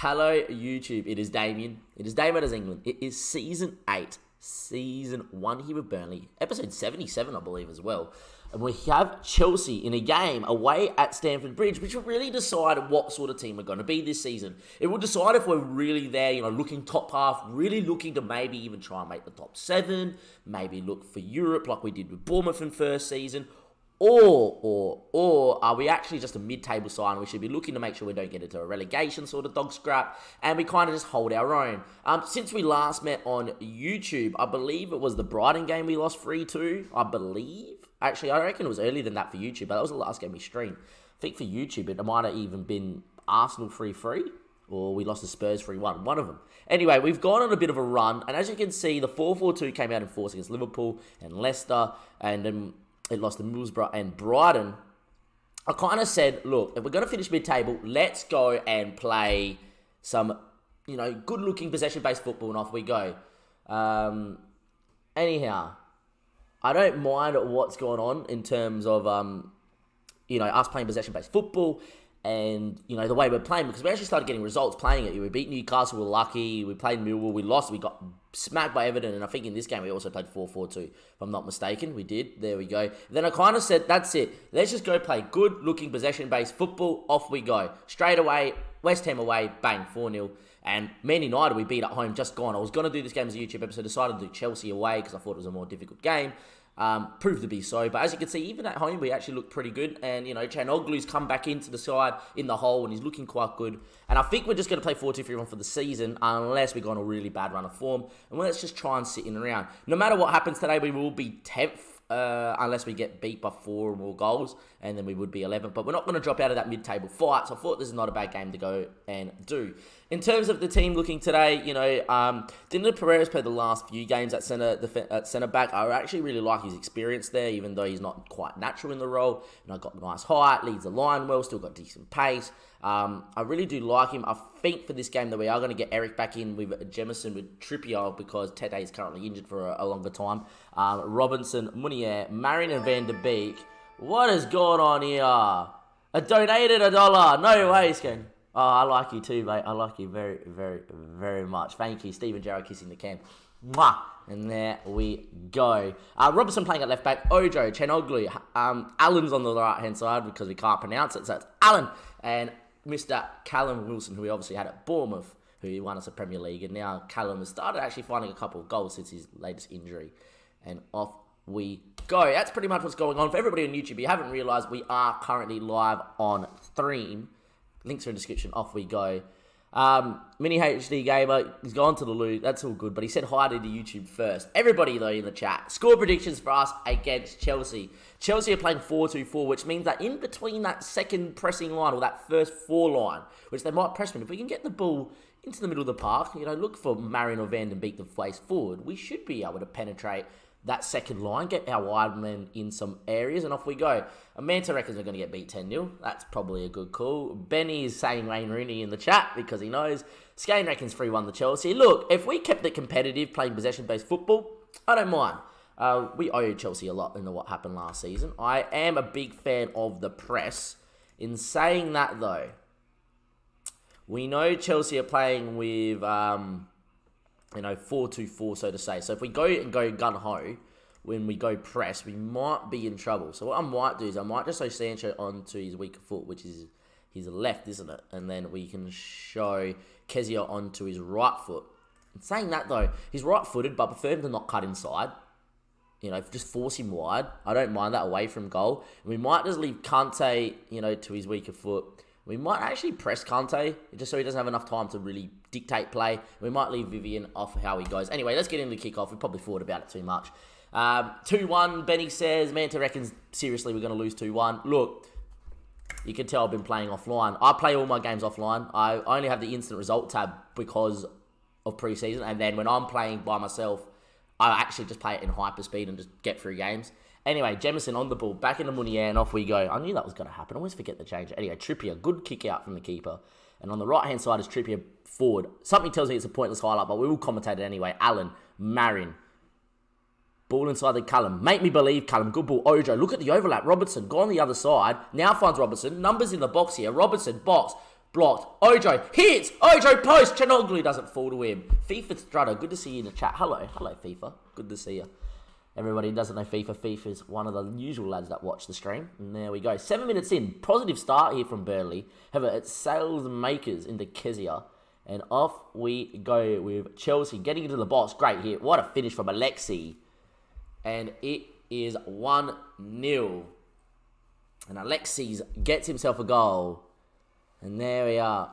Hello, YouTube. It is Damien. It is Dammo Does England. It is Season 8, Season 1 here with Burnley. Episode 77, I believe, as well. And we have Chelsea in a game away at Stamford Bridge, which will really decide what sort of team we're going to be this season. It will decide if we're really there, looking top half, really looking to maybe even try and make the top 7, maybe look for Europe like we did with Bournemouth in first season, or are we actually just a mid-table side and we should be looking to make sure we don't get into a relegation sort of dog scrap and we kind of just hold our own. Since we last met on YouTube, I believe it was the Brighton game we lost 3-2, I believe. Actually, I reckon it was earlier than that for YouTube, but that was the last game we streamed. I think for YouTube, it might have even been Arsenal 3-3, or we lost to Spurs 3-1, one of them. Anyway, we've gone on a bit of a run, and as you can see, the 4-4-2 came out in force against Liverpool and Leicester, and then it lost to Middlesbrough and Brighton. I kind of said, look, if we're going to finish mid-table, let's go and play some, good-looking possession-based football, and off we go. Anyhow, I don't mind what's going on in terms of, us playing possession-based football and, the way we're playing, because we actually started getting results playing it. We beat Newcastle, we were lucky. We played Millwall, we lost. We got smacked by Everton, and I think in this game we also played 4-4-2, if I'm not mistaken. We did. There we go. Then I kind of said, that's it. Let's just go play good-looking possession-based football. Off we go. Straight away, West Ham away, bang, 4-0. And Man United, we beat at home, just gone. I was going to do this game as a YouTube episode, decided to do Chelsea away because I thought it was a more difficult game. Proved to be so, but as you can see, even at home, we actually look pretty good, and, Chanoglu's come back into the side in the hole, and he's looking quite good, and I think we're just going to play 4-2-3-1 for the season, unless we go on a really bad run of form, and let's just try and sit in around. No matter what happens today, we will be 10th, unless we get beat by 4 or more goals, and then we would be 11th, but we're not going to drop out of that mid-table fight, so I thought this is not a bad game to go and do. In terms of the team looking today, Daniel Pereira's played the last few games at centre back. I actually really like his experience there, even though he's not quite natural in the role. And I got the nice height, leads the line well, still got decent pace. I really do like him. I think for this game that we are going to get Eric back in with Jemison with Trippier because Tete is currently injured for a longer time. Robinson, Munier, Marion and Van der Beek. What is going on here? I donated $1. No way, Scan. Oh, I like you too, mate. I like you very, very, very much. Thank you. Steven Gerrard kissing the cam. Mwah! And there we go. Robertson playing at left back. Ojo, Chanoglu. Allen's on the right-hand side because we can't pronounce it. So it's Allen. And Mr. Callum Wilson, who we obviously had at Bournemouth, who won us a Premier League. And now Callum has started actually finding a couple of goals since his latest injury. And off we go. That's pretty much what's going on. For everybody on YouTube, you haven't realised we are currently live on stream. Links are in the description. Off we go. Mini HD Gamer, he's gone to the loo. That's all good. But he said hi to the YouTube first. Everybody, though, in the chat. Score predictions for us against Chelsea. Chelsea are playing 4-2-4, which means that in between that second pressing line, or that first 4 line, which they might press, if we can get the ball into the middle of the park, look for Marion or Van den Beek to face forward, we should be able to penetrate that second line, get our wide men in some areas, and off we go. Amanta reckons we're going to get beat 10-0. That's probably a good call. Benny is saying Wayne Rooney in the chat because he knows. Skane reckons 3-1 the Chelsea. Look, if we kept it competitive, playing possession-based football, I don't mind. We owe Chelsea a lot in what happened last season. I am a big fan of the press. In saying that, though, we know Chelsea are playing with 4-2-4, so to say. So if we go gun-ho, when we go press, we might be in trouble. So what I might do is I might just show Sancho onto his weaker foot, which is his left, isn't it? And then we can show Kezia onto his right foot. And saying that, though, he's right-footed, but I prefer him to not cut inside. Just force him wide. I don't mind that away from goal. And we might just leave Kante, to his weaker foot. We might actually press Kante, just so he doesn't have enough time to really dictate play. We might leave Vivian off how he goes. Anyway, let's get into the kickoff. We probably thought about it too much. 2-1, Benny says. Manta reckons, seriously, we're going to lose 2-1. Look, you can tell I've been playing offline. I play all my games offline. I only have the instant result tab because of preseason. And then when I'm playing by myself, I actually just play it in hyperspeed and just get through games. Anyway, Jemison on the ball, back into Munier, and off we go. I knew that was going to happen. I always forget to change it. Anyway, Trippier, good kick out from the keeper. And on the right-hand side is Trippier forward. Something tells me it's a pointless highlight, but we will commentate it anyway. Allen, Marin. Ball inside the Callum. Make me believe, Callum. Good ball. Ojo. Look at the overlap. Robertson. Go on the other side. Now finds Robertson. Numbers in the box here. Robertson. Box. Blocked. Ojo hits. Ojo post. Chanoglu doesn't fall to him. FIFA Strutter, good to see you in the chat. Hello FIFA. Good to see you. Everybody doesn't know FIFA. FIFA's one of the usual lads that watch the stream. And there we go. 7 minutes in. Positive start here from Burnley. However, it's Sales Makers into Kezia. And off we go with Chelsea getting into the box. Great hit. What a finish from Alexi. And it is 1-0. And Alexis gets himself a goal. And there we are.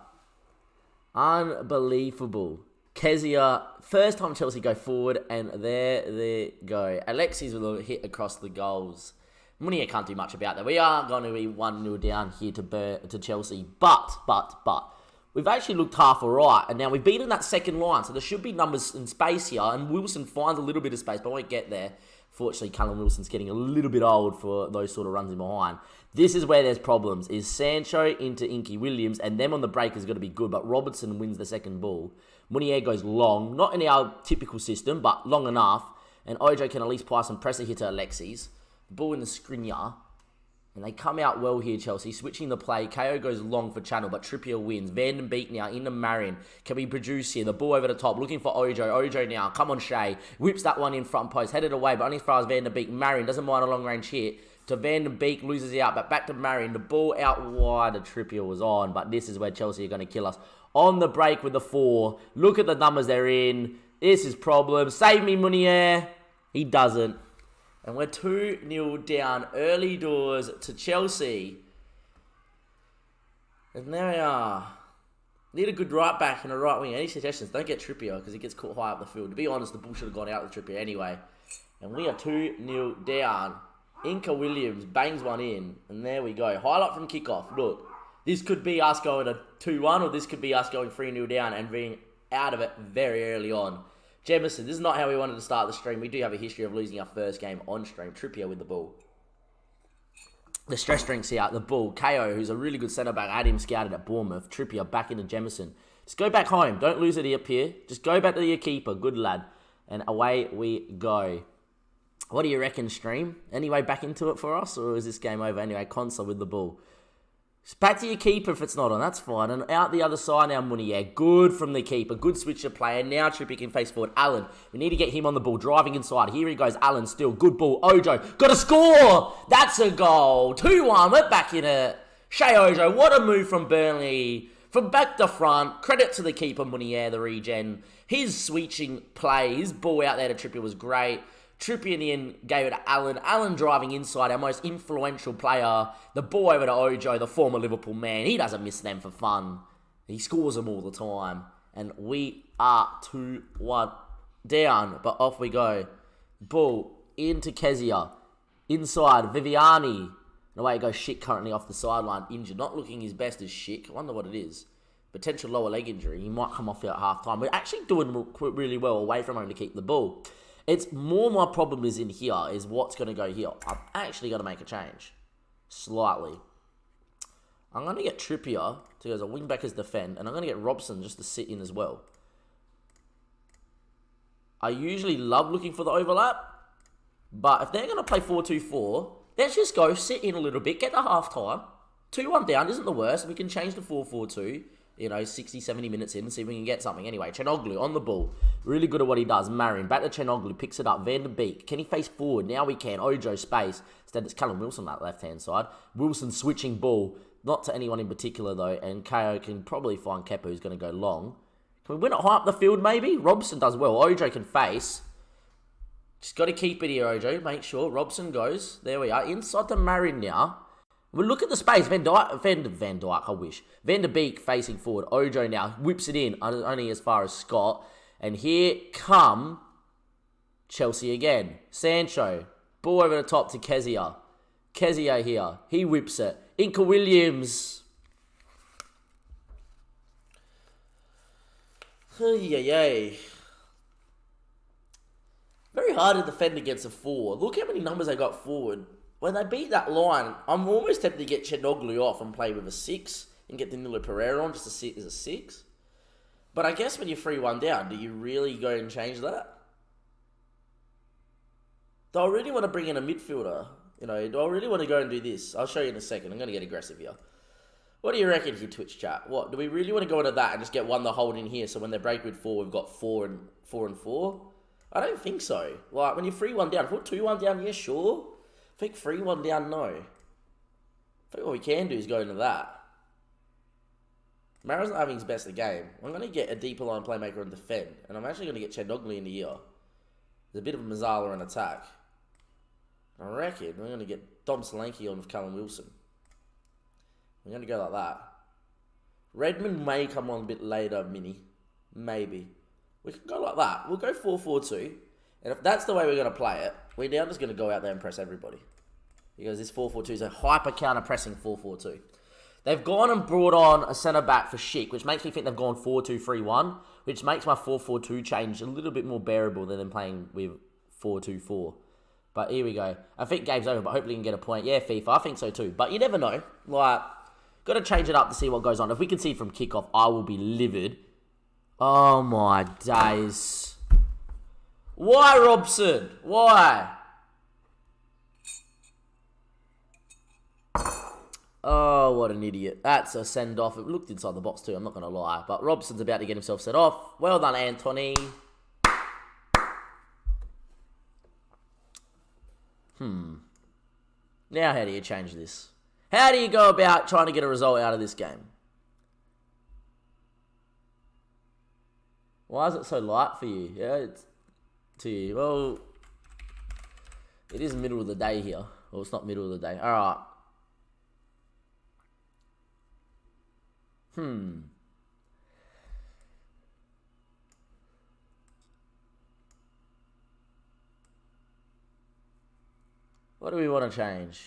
Unbelievable. Kezia, first time Chelsea go forward, and there they go. Alexis with a hit across the goals. Munier can't do much about that. We are going to be 1-0 down here to Chelsea. But, we've actually looked half alright, and now we've beaten that second line, so there should be numbers in space here, and Wilson finds a little bit of space, but I won't get there. Fortunately, Callum Wilson's getting a little bit old for those sort of runs in behind. This is where there's problems, is Sancho into Inky Williams, and them on the break is going to be good, but Robertson wins the second ball. Munier goes long, not in our typical system, but long enough, and Ojo can at least apply some pressure here to Alexis. The ball in the Skriniar, and they come out well here, Chelsea, switching the play. KO goes long for Channel, but Trippier wins. Van den Beek now into Marin. Can we produce here? The ball over the top, looking for Ojo. Ojo now, come on Shea. Whips that one in front post, headed away, but only as far as Van den Beek. Marin doesn't mind a long-range hit. To Van den Beek, loses it out, but back to Marin. The ball out wide, the Trippier was on, but this is where Chelsea are going to kill us. On the break with the 4. Look at the numbers they're in. This is problem. Save me, Munier. He doesn't. And we're 2-0 down early doors to Chelsea. And there we are. Need a good right back and a right wing. Any suggestions? Don't get Trippier because he gets caught high up the field. To be honest, the ball should have gone out with Trippier anyway. And we are 2-0 down. Inka Williams bangs one in. And there we go. Highlight from kickoff. Look, this could be us going to 2-1 or this could be us going 3-0 down and being out of it very early on. Jemison, this is not how we wanted to start the stream. We do have a history of losing our first game on stream. Trippier with the ball. The stress drinks here. The ball. KO, who's a really good centre-back. Had him scouted at Bournemouth. Trippier back into Jemison. Just go back home. Don't lose it up here. Just go back to your keeper. Good lad. And away we go. What do you reckon, stream? Anyway, back into it for us? Or is this game over? Anyway, Console with the ball. Back to your keeper if it's not on. That's fine. And out the other side now, Munier. Good from the keeper. Good switcher player. Now Trippier can face forward. Allen. We need to get him on the ball. Driving inside. Here he goes. Allen still. Good ball. Ojo. Got to score. That's a goal. 2-1. We're back in it. Shea Ojo. What a move from Burnley. From back to front. Credit to the keeper, Munier, the regen. His switching play. His ball out there to Trippier was great. Trippier in the end gave it to Allen. Allen driving inside, our most influential player. The ball over to Ojo, the former Liverpool man. He doesn't miss them for fun. He scores them all the time. And we are 2-1 down, but off we go. Ball into Kezia. Inside, Viviani. And away it goes. Schick currently off the sideline, injured. Not looking his best as Schick. I wonder what it is. Potential lower leg injury. He might come off here at half-time. We're actually doing really well away from home to keep the ball. It's more my problem is in here, is what's going to go here. I'm actually going to make a change. Slightly. I'm going to get Trippier to go as a wing-back as defend, and I'm going to get Robson just to sit in as well. I usually love looking for the overlap, but if they're going to play 4-2-4, let's just go sit in a little bit, get the half-time. 2-1 down isn't the worst. We can change to 4-4-2. 60, 70 minutes in and see if we can get something. Anyway, Chanoglu on the ball. Really good at what he does. Marin, back to Chanoglu, picks it up. Van den Beek, can he face forward? Now we can. Ojo, space. Instead, it's Callum Wilson on that left-hand side. Wilson switching ball. Not to anyone in particular, though. And KO can probably find Kepa, who's going to go long. Can we win it high up the field, maybe? Robson does well. Ojo can face. Just got to keep it here, Ojo. Make sure. Robson goes. There we are. Inside to Marin now. Well, look at the space. Van Dijk, I wish. Van den Beek facing forward. Ojo now whips it in, only as far as Scott. And here come Chelsea again. Sancho. Ball over the top to Kezia. Kezia here. He whips it. Inka Williams. Very hard to defend against a 4. Look how many numbers they got forward. When they beat that line, I'm almost tempted to get Chanoglu off and play with a 6 and get Danilo Pereira on just to sit as a 6. But I guess when you're 3-1 down, do you really go and change that? Do I really want to bring in a midfielder? Do I really want to go and do this? I'll show you in a second. I'm going to get aggressive here. What do you reckon here, Twitch chat? What, do we really want to go into that and just get one the hold in here, so when they break with 4, we've got 4 and 4? I don't think so. Like, when you're 3-1 down, if we're 2-1 down, yeah, sure. I think 3-1 down, no. I think what we can do is go into that. Mara's not having his best of the game. I'm going to get a deeper line playmaker and defend, and I'm actually going to get Chandogli in the year. There's a bit of a Mazzala on attack. I reckon we're going to get Dom Solanke on with Callum Wilson. We're going to go like that. Redmond may come on a bit later, Mini. Maybe. We can go like that. We'll go 4-4-2. And if that's the way we're going to play it, we're now just going to go out there and press everybody. Because this 4-4-2 is a hyper counter-pressing 4-4-2. They've gone and brought on a centre-back for Schick, which makes me think they've gone 4-2-3-1, which makes my 4-4-2 change a little bit more bearable than them playing with 4-2-4. But here we go. I think game's over, but hopefully we can get a point. Yeah, FIFA, I think so too. But you never know. Like, got to change it up to see what goes on. If we can see from kickoff, I will be livid. Oh my days. Why, Robson? Why? Oh, what an idiot. That's a send-off. It looked inside the box too, I'm not going to lie. But Robson's about to get himself set off. Well done, Anthony. Now how do you change this? How do you go about trying to get a result out of this game? Why is it so light for you? Yeah, it's to you. Well, it is middle of the day here. Well, it's not middle of the day. All right. What do we want to change?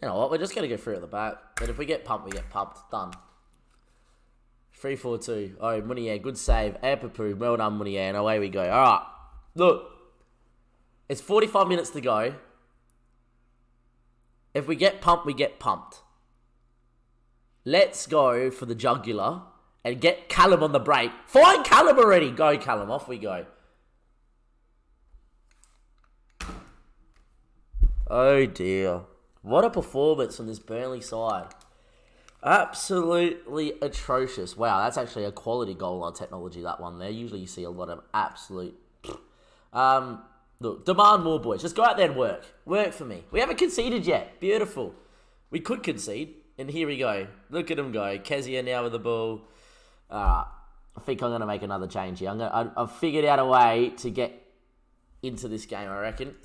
You know what? We're just going to go through at the back. But if we get pumped, we get pumped. Done. 3-4-2. Oh, Munier, good save. Apapu, well done, Munier. And away we go. All right. Look. It's 45 minutes to go. If we get pumped, we get pumped. Let's go for the jugular and get Callum on the break. Find Callum already. Go, Callum. Off we go. Oh, dear. What a performance from this Burnley side. Absolutely atrocious. Wow, that's actually a quality goal on technology, that one there. Usually you see a lot of absolute... Look, demand more, boys. Just go out there and work. Work for me. We haven't conceded yet. Beautiful. We could concede. And here we go. Look at him go. Kezia now with the ball. I think I'm going to make another change here. I've figured out a way to get into this game, I reckon.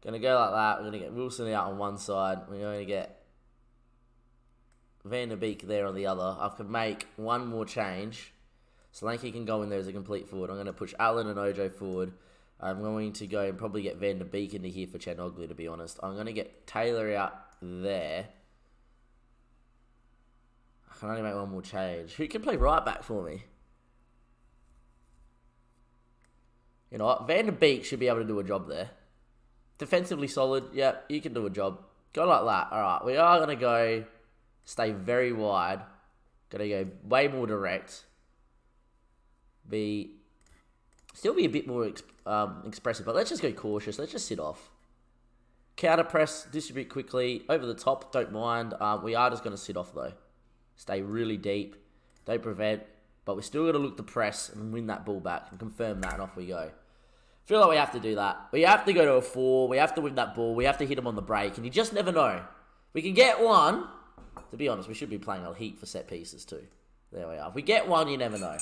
Going to go like that. We're going to get Wilson out on one side. We're going to get Van der Beek there on the other. I could make one more change. Solanke can go in there as a complete forward. I'm going to push Allen and Ojo forward. I'm going to go and probably get Van der Beek into here for Chandogli, to be honest. I'm going to get Taylor out there. I can only make one more change. Who can play right back for me? You know what? Van der Beek should be able to do a job there. Defensively solid. Yeah, you can do a job. Go like that. All right, we are going to go stay very wide. Going to go way more direct. Still be a bit more expressive, but let's just go cautious. Let's just sit off. Counter press, distribute quickly. Over the top, don't mind. We are just going to sit off, though. Stay really deep. Don't prevent. But we're still going to look to press and win that ball back and confirm that, and off we go. Feel like we have to do that. We have to go to a 4. We have to win that ball. We have to hit them on the break, and you just never know. We can get one. To be honest, we should be playing a heat for set pieces, too. There we are. If we get one, you never know.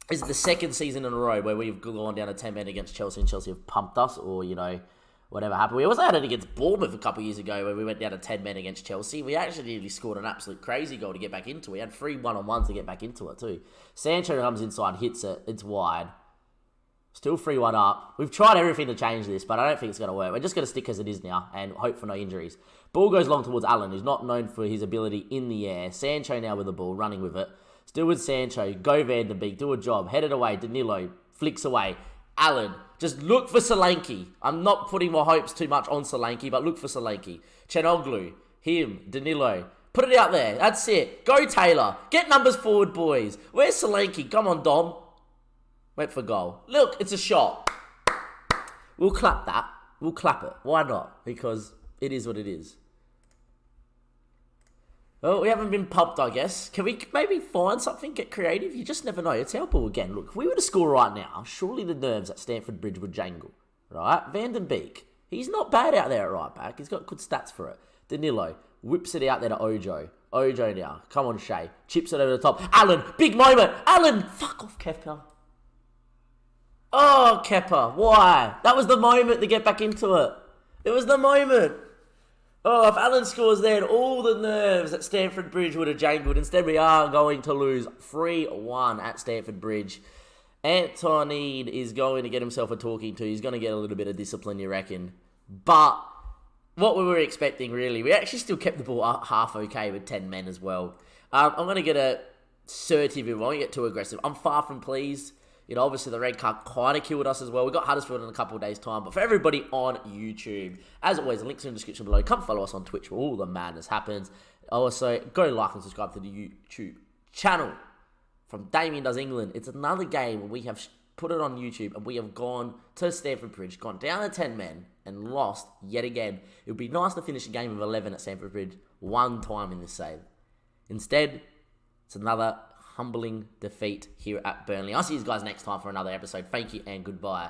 Is it the second season in a row where we've gone down to 10 men against Chelsea and Chelsea have pumped us, or, you know, whatever happened? We also had it against Bournemouth a couple of years ago where we went down to 10 men against Chelsea. We actually nearly scored an absolute crazy goal to get back into it. We had 3 1-on-1s to get back into it too. Sancho comes inside, hits it, it's wide. Still 3-1 up. We've tried everything to change this, but I don't think it's going to work. We're just going to stick as it is now and hope for no injuries. Ball goes long towards Allen, who's not known for his ability in the air. Sancho now with the ball, running with it. Still with Sancho. Go Van der Beek. Do a job. Head it away. Danilo flicks away. Allen. Just look for Solanke. I'm not putting my hopes too much on Solanke, but look for Solanke. Chenoglu. Him. Danilo. Put it out there. That's it. Go Taylor. Get numbers forward, boys. Where's Solanke? Come on, Dom. Wait for goal. Look, it's a shot. We'll clap that. We'll clap it. Why not? Because it is what it is. Well, we haven't been pumped, I guess. Can we maybe find something, get creative? You just never know. It's our ball again. Look, if we were to score right now, surely the nerves at Stamford Bridge would jangle. Right? Van den Beek. He's not bad out there at right back. He's got good stats for it. Danilo whips it out there to Ojo. Ojo now. Come on, Shay. Chips it over the top. Allen. Big moment. Allen. Fuck off, Kepa. Oh, Kepa. Why? That was the moment to get back into it. It was the moment. Oh, if Allen scores then, all the nerves at Stamford Bridge would have jangled. Instead, we are going to lose 3-1 at Stamford Bridge. Anthony is going to get himself a talking to. He's going to get a little bit of discipline, you reckon. But what we were expecting, really, we actually still kept the ball half okay with 10 men as well. I'm going to get assertive. We won't get too aggressive. I'm far from pleased. You know, obviously the red card kind of killed us as well. We got Huddersfield in a couple of days' time. But for everybody on YouTube, as always, the links are in the description below. Come follow us on Twitch where all the madness happens. Also, go like and subscribe to the YouTube channel from Damien Does England. It's another game where we have put it on YouTube and we have gone to Stamford Bridge, gone down to 10 men and lost yet again. It would be nice to finish a game of 11 at Stamford Bridge one time in this save. Instead, it's another humbling defeat here at Burnley. I'll see you guys next time for another episode. Thank you and goodbye.